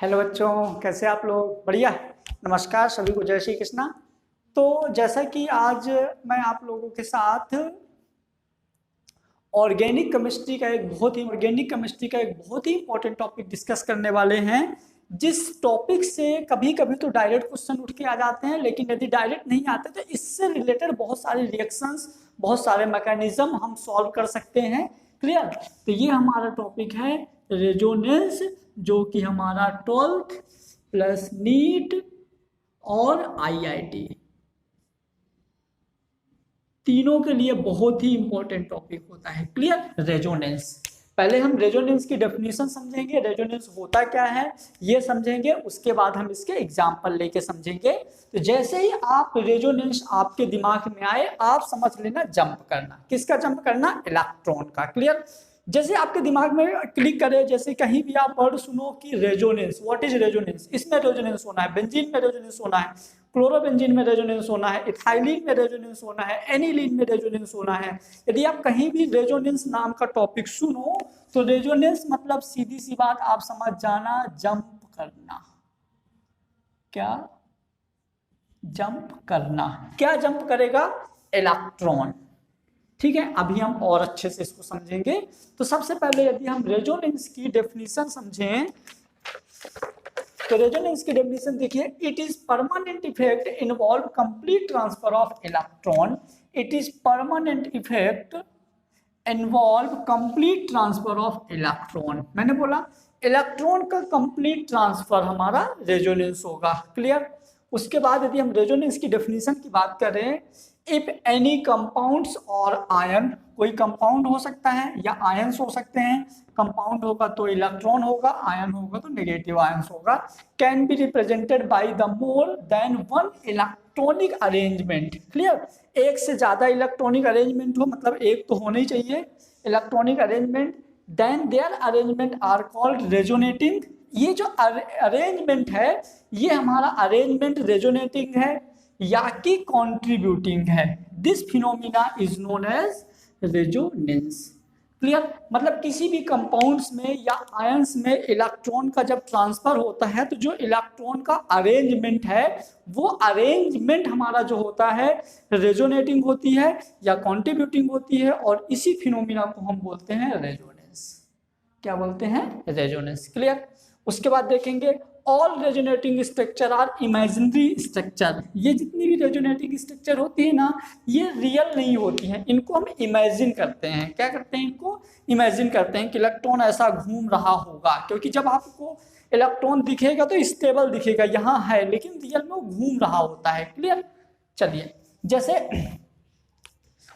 Hello बच्चों, कैसे आप लोग? बढ़िया। नमस्कार सभी को, जय श्री कृष्णा। तो जैसा कि आज मैं आप लोगों के साथ ऑर्गेनिक केमिस्ट्री का एक बहुत ही इंपॉर्टेंट टॉपिक डिस्कस करने वाले हैं, जिस टॉपिक से कभी कभी तो डायरेक्ट क्वेश्चन उठ के आ जाते हैं, लेकिन यदि डायरेक्ट नहीं आते तो इससे रिलेटेड बहुत सारे रिएक्शंस, बहुत सारे मैकेनिज्म हम सॉल्व कर सकते हैं। क्लियर? तो ये हमारा टॉपिक है रेजोनेंस, जो कि हमारा 12th प्लस नीट और आईआईटी तीनों के लिए बहुत ही इंपॉर्टेंट टॉपिक होता है। क्लियर? रेजोनेंस। पहले हम रेजोनेंस की डेफिनेशन समझेंगे, रेजोनेंस होता क्या है ये समझेंगे, उसके बाद हम इसके एग्जांपल लेके समझेंगे। तो जैसे ही आप रेजोनेंस आपके दिमाग में आए, आप समझ लेना जंप करना। किसका जंप करना? इलेक्ट्रॉन का। क्लियर? जैसे आपके दिमाग में क्लिक करे, जैसे कहीं भी आप वर्ड सुनो कि रेजोनेंस, व्हाट इज रेजोनेंस, इसमें रेजोनेंस होना है, बेंजीन में रेजोनेंस होना है, क्लोरोबेंजीन में रेजोनेंस होना है, इथाइलिन में रेजोनेंस होना है, एनिलीन में रेजोनेंस होना है। यदि आप कहीं भी रेजोनेंस नाम का टॉपिक सुनो तो रेजोनेंस मतलब सीधी सी बात आप समझ जाना, जंप करना। क्या? जंप करना। क्या जंप करेगा? इलेक्ट्रॉन। ठीक है, अभी हम और अच्छे से इसको समझेंगे। तो सबसे पहले यदि हम रेजोनेंस की डेफिनेशन समझें तो रेजोनेंस की डेफिनेशन देखिए, it is permanent effect involve complete transfer of electron. It is permanent effect involve complete transfer of electron. मैंने बोला इलेक्ट्रॉन का कंप्लीट ट्रांसफर हमारा रेजोनेंस होगा। क्लियर? उसके बाद यदि हम रेजोनेंस की डेफिनेशन की बात करें, इफ एनी कंपाउंड्स और आयन, कोई कंपाउंड हो सकता है या आयंस हो सकते हैं। कंपाउंड होगा तो इलेक्ट्रॉन होगा, आयन होगा तो नेगेटिव आयंस होगा। Can be represented by the more than one electronic arrangement. Clear? एक से ज्यादा इलेक्ट्रॉनिक अरेंजमेंट हो, मतलब एक तो होना ही चाहिए electronic arrangement, then there arrangement are called resonating. ये जो अरेंजमेंट है, ये हमारा अरेंजमेंट रेजोनेटिंग है या कि कॉन्ट्रीब्यूटिंग है। This phenomena is known as resonance. Clear? मतलब किसी भी कंपाउंड्स में या आयंस में इलेक्ट्रॉन का जब ट्रांसफर होता है तो जो इलेक्ट्रॉन का अरेंजमेंट है, वो अरेंजमेंट हमारा जो होता है रेजोनेटिंग होती है या कॉन्ट्रीब्यूटिंग होती है, और इसी फिनोमिना को हम बोलते हैं रेजोनेंस। क्या बोलते हैं? रेजोनेंस। क्लियर? उसके बाद देखेंगे all resonating structure are imaginary structure. ये जितनी भी रेजोनेटिंग स्ट्रक्चर होती है ना, ये रियल नहीं होती हैं, इनको हम इमेजिन करते हैं। क्या करते हैं? इनको इमेजिन करते हैं कि इलेक्ट्रॉन ऐसा घूम रहा होगा, क्योंकि जब आपको इलेक्ट्रॉन दिखेगा तो स्टेबल दिखेगा, यहाँ है, लेकिन रियल में वो घूम रहा होता है। क्लियर? चलिए, जैसे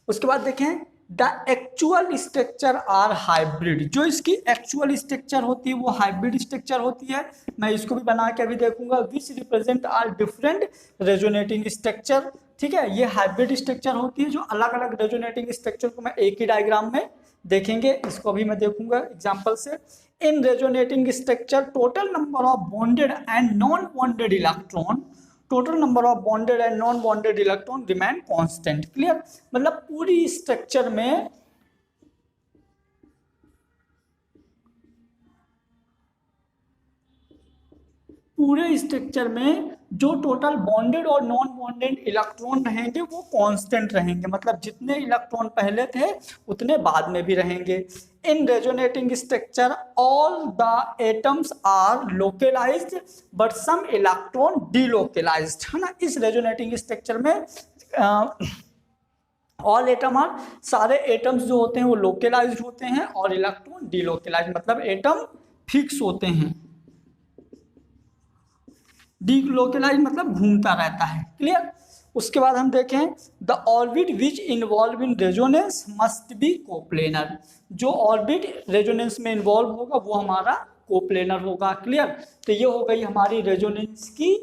उसके बाद देखें the actual structure are hybrid. जो इसकी एक्चुअल स्ट्रक्चर होती है वो हाइब्रिड स्ट्रक्चर होती है। मैं इसको भी बना के अभी देखूंगा, which represent are different resonating structure. ठीक है, ये हाइब्रिड स्ट्रक्चर होती है। जो अलग अलग रेजोनेटिंग स्ट्रक्चर को मैं एक ही डायग्राम में देखेंगे, इसको भी मैं देखूंगा एग्जाम्पल से। In resonating structure total number of bonded and non bonded electron, total number of bonded and non bonded electron remain constant. Clear? मतलब पूरी स्ट्रक्चर में जो टोटल बॉन्डेड और नॉन बॉन्डेड इलेक्ट्रॉन रहेंगे वो कांस्टेंट रहेंगे, मतलब जितने इलेक्ट्रॉन पहले थे उतने बाद में भी रहेंगे। In resonating structure all the atoms are localised but some electron delocalised, है ना। इस रेजोनेटिंग स्ट्रक्चर में ऑल एटम आर, सारे एटम्स जो होते हैं वो लोकलाइज्ड होते हैं, और इलेक्ट्रॉन डीलोकलाइज्ड मतलब एटम फिक्स होते हैं। डीलोकलाइज मतलब घूमता रहता है। क्लियर? उसके बाद हम देखें the orbit which involve in resonance must be coplanar. जो ऑर्बिट रेजोनेंस में इन्वॉल्व होगा वो हमारा कोप्लेनर होगा। क्लियर? तो ये हो गई हमारी रेजोनेंस की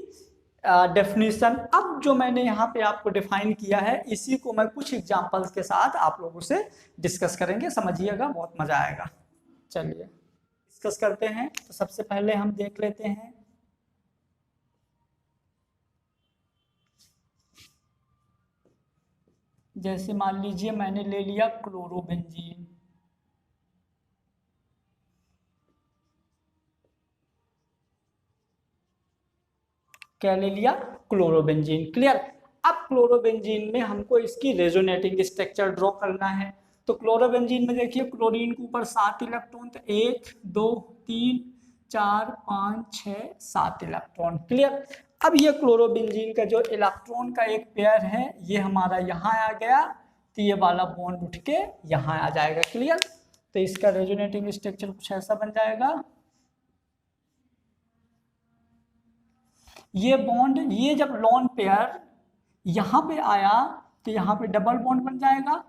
डेफिनेशन। अब जो मैंने यहाँ पे आपको डिफाइन किया है, इसी को मैं कुछ एग्जांपल्स के साथ आप लोगों से डिस्कस करेंगे, समझिएगा, बहुत मजा आएगा। चलिए डिस्कस करते हैं। तो सबसे पहले हम देख लेते हैं, जैसे मान लीजिए मैंने ले लिया क्लोरोबेंजीन। क्या ले लिया, क्लोरोबेंजीन। क्लियर। अब क्लोरोबेंजीन में हमको इसकी रेजोनेटिंग स्ट्रक्चर ड्रॉ करना है। तो क्लोरोबेंजीन में देखिए क्लोरीन के ऊपर 7 इलेक्ट्रॉन, तो 1 2 3 4 5 6 7 इलेक्ट्रॉन। क्लियर। अब ये क्लोरोबेंजीन का जो इलेक्ट्रॉन का एक पेयर है ये हमारा यहाँ आ गया, तो ये वाला बॉन्ड उठ के यहाँ आ जाएगा। क्लियर। तो इसका रेजोनेटिंग स्ट्रक्चर कुछ ऐसा बन जाएगा। ये बॉन्ड, ये जब लोन पेयर यहां पे आया तो यहां पे डबल बॉन्ड बन जाएगा।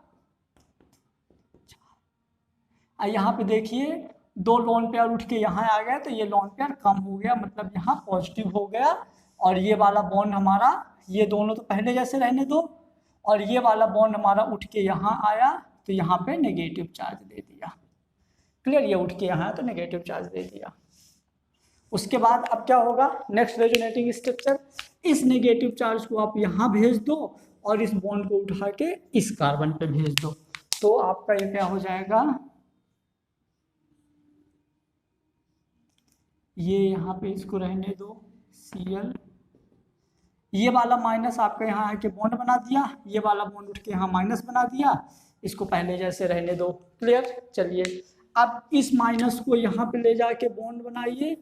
यहां पे देखिए 2 लोन पेयर उठ के यहां आ गया, तो ये लोन पेयर कम हो गया, मतलब यहाँ पॉजिटिव हो गया। और ये वाला बॉन्ड हमारा, ये दोनों तो पहले जैसे रहने दो, और ये वाला बॉन्ड हमारा उठ के यहाँ आया तो यहाँ पे नेगेटिव चार्ज दे दिया। क्लियर। ये उठ के यहाँ तो नेगेटिव चार्ज दे दिया। उसके बाद अब क्या होगा, नेक्स्ट रेजोनेटिंग स्ट्रक्चर, इस नेगेटिव चार्ज को आप यहाँ भेज दो और इस बॉन्ड को उठा के इस कार्बन पे भेज दो, तो आपका ये क्या हो जाएगा, ये यहाँ पे इसको रहने दो Cl, ये वाला माइनस आपका यहाँ आके बॉन्ड बना दिया, ये वाला बॉन्ड उठ के यहाँ माइनस बना दिया, इसको पहले जैसे रहने दो। क्लियर। चलिए अब इस माइनस को यहाँ पे ले जाके बॉन्ड बनाइए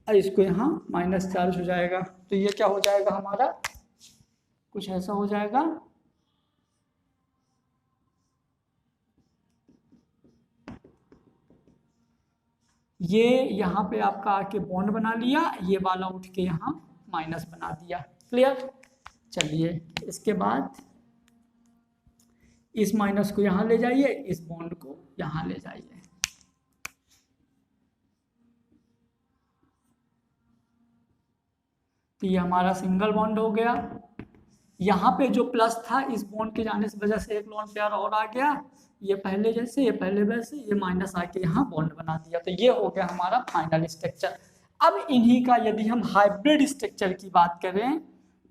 और इसको यहाँ माइनस चार्ज हो जाएगा, तो ये क्या हो जाएगा हमारा, कुछ ऐसा हो जाएगा। ये यहाँ पे आपका आके बॉन्ड बना लिया, ये वाला उठ के यहाँ माइनस बना दिया। क्लियर। चलिए इसके बाद इस माइनस को यहाँ ले जाइए, इस बॉन्ड को यहाँ ले जाइए। तो ये हमारा सिंगल बॉन्ड हो गया। यहाँ पे जो प्लस था इस बॉन्ड के जाने से वजह से एक लोन पेयर और आ गया, ये पहले जैसे, ये पहले वैसे, ये माइनस आके यहाँ बॉन्ड बना दिया, तो ये हो गया हमारा फाइनल स्ट्रक्चर। अब इन्हीं का यदि हम हाइब्रिड स्ट्रक्चर की बात करें,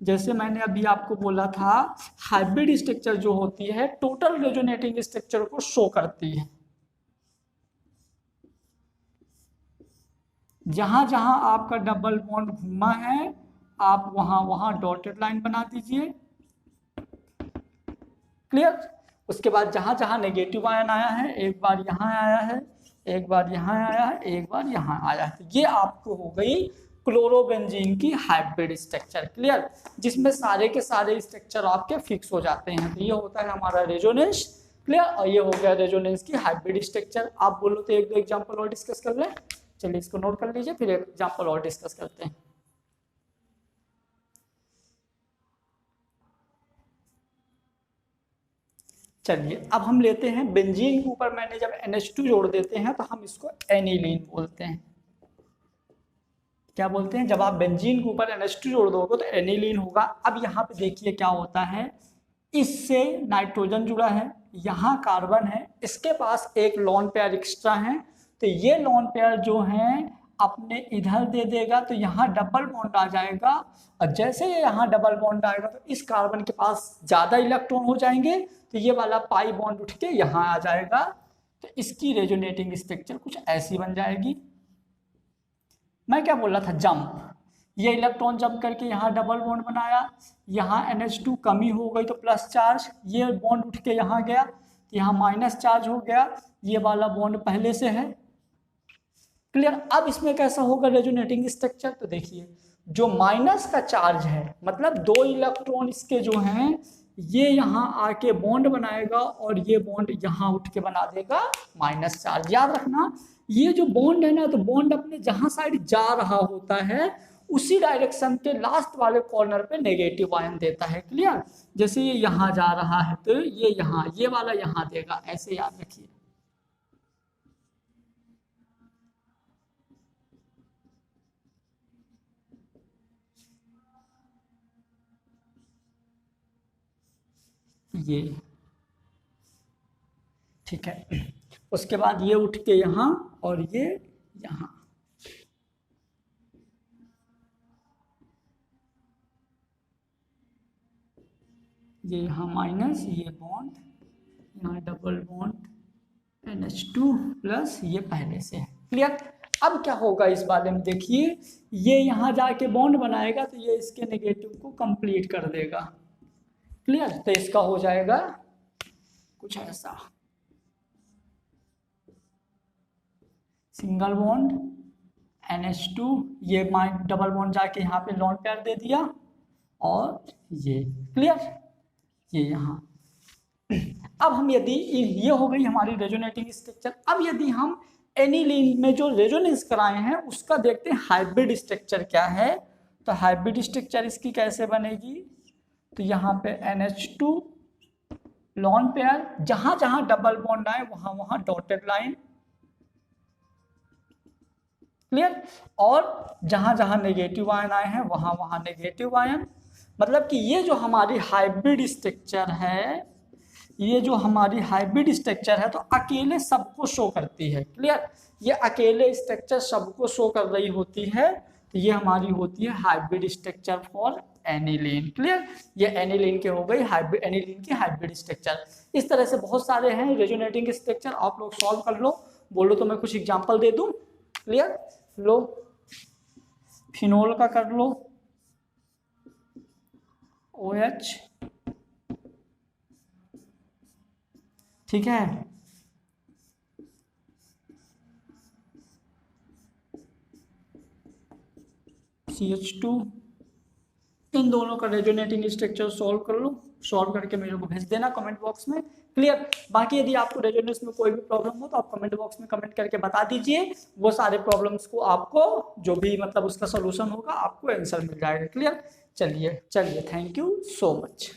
जैसे मैंने अभी आपको बोला था, हाइब्रिड स्ट्रक्चर जो होती है टोटल रेजोनेटिंग स्ट्रक्चर को शो करती है। जहां जहां आपका डबल बॉन्ड घूमा है आप वहां वहां डॉटेड लाइन बना दीजिए। क्लियर। उसके बाद जहां जहां नेगेटिव आयन आया है, एक बार यहाँ आया है, एक बार यहाँ आया है, एक बार यहाँ आया है, तो ये आपको हो गई क्लोरोबेंजीन की हाइब्रिड स्ट्रक्चर। क्लियर। जिसमें सारे के सारे स्ट्रक्चर आपके फिक्स हो जाते हैं, तो ये होता है हमारा रेजोनेंस। क्लियर। और ये हो गया रेजोनेंस की हाइब्रिड स्ट्रक्चर। आप बोलो तो एक दो एग्जाम्पल और डिस्कस कर लें। चलिए इसको नोट कर लीजिए, फिर एक एग्जाम्पल और डिस्कस करते हैं। चलिए अब हम लेते हैं बेंजीन के ऊपर मैंने जब NH2 जोड़ देते हैं तो हम इसको एनिलीन बोलते हैं। क्या बोलते हैं, जब आप बेंजीन के ऊपर NH2 जोड़ दोगे तो एनिलीन होगा। अब यहाँ पे देखिए क्या होता है, इससे नाइट्रोजन जुड़ा है, यहाँ कार्बन है, इसके पास एक लोन पेयर एक्स्ट्रा है, तो ये लोन पेयर जो है अपने इधर दे देगा, तो यहाँ डबल बॉन्ड आ जाएगा। और जैसे ये यहाँ डबल बॉन्ड आएगा तो इस कार्बन के पास ज्यादा इलेक्ट्रॉन हो जाएंगे, तो ये वाला पाई बॉन्ड उठ के यहाँ आ जाएगा, तो इसकी रेजोनेटिंग स्ट्रक्चर कुछ ऐसी बन जाएगी। मैं क्या बोल रहा था, जंप, ये इलेक्ट्रॉन जंप करके यहाँ डबल बॉन्ड बनाया, यहाँ NH2 कमी हो गई तो प्लस चार्ज, ये बॉन्ड उठ के यहाँ गया तो यहाँ माइनस चार्ज हो गया, ये वाला बॉन्ड पहले से है। क्लियर। अब इसमें कैसा होगा रेजोनेटिंग स्ट्रक्चर, तो देखिए जो माइनस का चार्ज है, मतलब 2 इलेक्ट्रॉन इसके जो हैं ये यहाँ आके बॉन्ड बनाएगा और ये बॉन्ड यहाँ उठ के बना देगा माइनस चार्ज। याद रखना ये जो बॉन्ड है ना, तो बॉन्ड अपने जहाँ साइड जा रहा होता है उसी डायरेक्शन के लास्ट वाले कॉर्नर पे नेगेटिव आयन देता है। क्लियर। जैसे ये यहाँ जा रहा है तो ये यहाँ, ये वाला यहाँ देगा, ऐसे याद रखिए। ये ठीक है। उसके बाद ये उठ के यहाँ और ये यहाँ, ये यहाँ माइनस, ये बॉन्ड यहाँ डबल बॉन्ड NH2 प्लस ये पहले से है। क्लियर। अब क्या होगा इस वाले में, देखिए ये यहाँ जाके बॉन्ड बनाएगा तो ये इसके नेगेटिव को कंप्लीट कर देगा। क्लियर, तो इसका हो जाएगा कुछ ऐसा, सिंगल बॉन्ड NH2, ये डबल बॉन्ड जाके यहाँ पे लॉन्ग पेयर दे दिया, और ये क्लियर, ये यहाँ। अब हम यदि ये हो गई हमारी रेजोनेटिंग स्ट्रक्चर। अब यदि हम एनिलीन में जो रेजोनेंस कराए हैं उसका देखते हैं हाइब्रिड स्ट्रक्चर क्या है। तो हाइब्रिड स्ट्रक्चर इसकी कैसे बनेगी, तो यहाँ पे NH2 लॉन पेयर, जहां जहां डबल बॉन्ड आए वहां वहां डॉटेड लाइन, क्लियर, और जहां जहां नेगेटिव आयन आए हैं वहां वहां नेगेटिव आयन। मतलब कि ये जो हमारी हाइब्रिड स्ट्रक्चर है, ये जो हमारी हाइब्रिड स्ट्रक्चर है तो अकेले सबको शो करती है। क्लियर, ये अकेले स्ट्रक्चर सबको शो कर रही होती है, तो ये हमारी होती है hybrid structure for aniline. Clear, ये एनिलीन के हो गई हाइब्रिड, एनिलीन की हाइब्रिड स्ट्रक्चर। इस तरह से बहुत सारे हैं रेजोनेटिंग स्ट्रक्चर, आप लोग सॉल्व कर लो। बोलो तो मैं कुछ एग्जांपल दे दूं। क्लियर, लो फिनोल का कर लो, OH, ठीक है, CH2, इन दोनों का रेजोनेटिंग स्ट्रक्चर सॉल्व कर लो। सॉल्व करके मेरे को भेज देना कमेंट बॉक्स में। क्लियर, बाकी यदि आपको रेजोनेंस में कोई भी प्रॉब्लम हो तो आप कमेंट बॉक्स में कमेंट करके बता दीजिए, वो सारे प्रॉब्लम्स को आपको जो भी मतलब उसका सोल्यूशन होगा आपको आंसर मिल जाएगा। क्लियर, चलिए थैंक यू सो मच।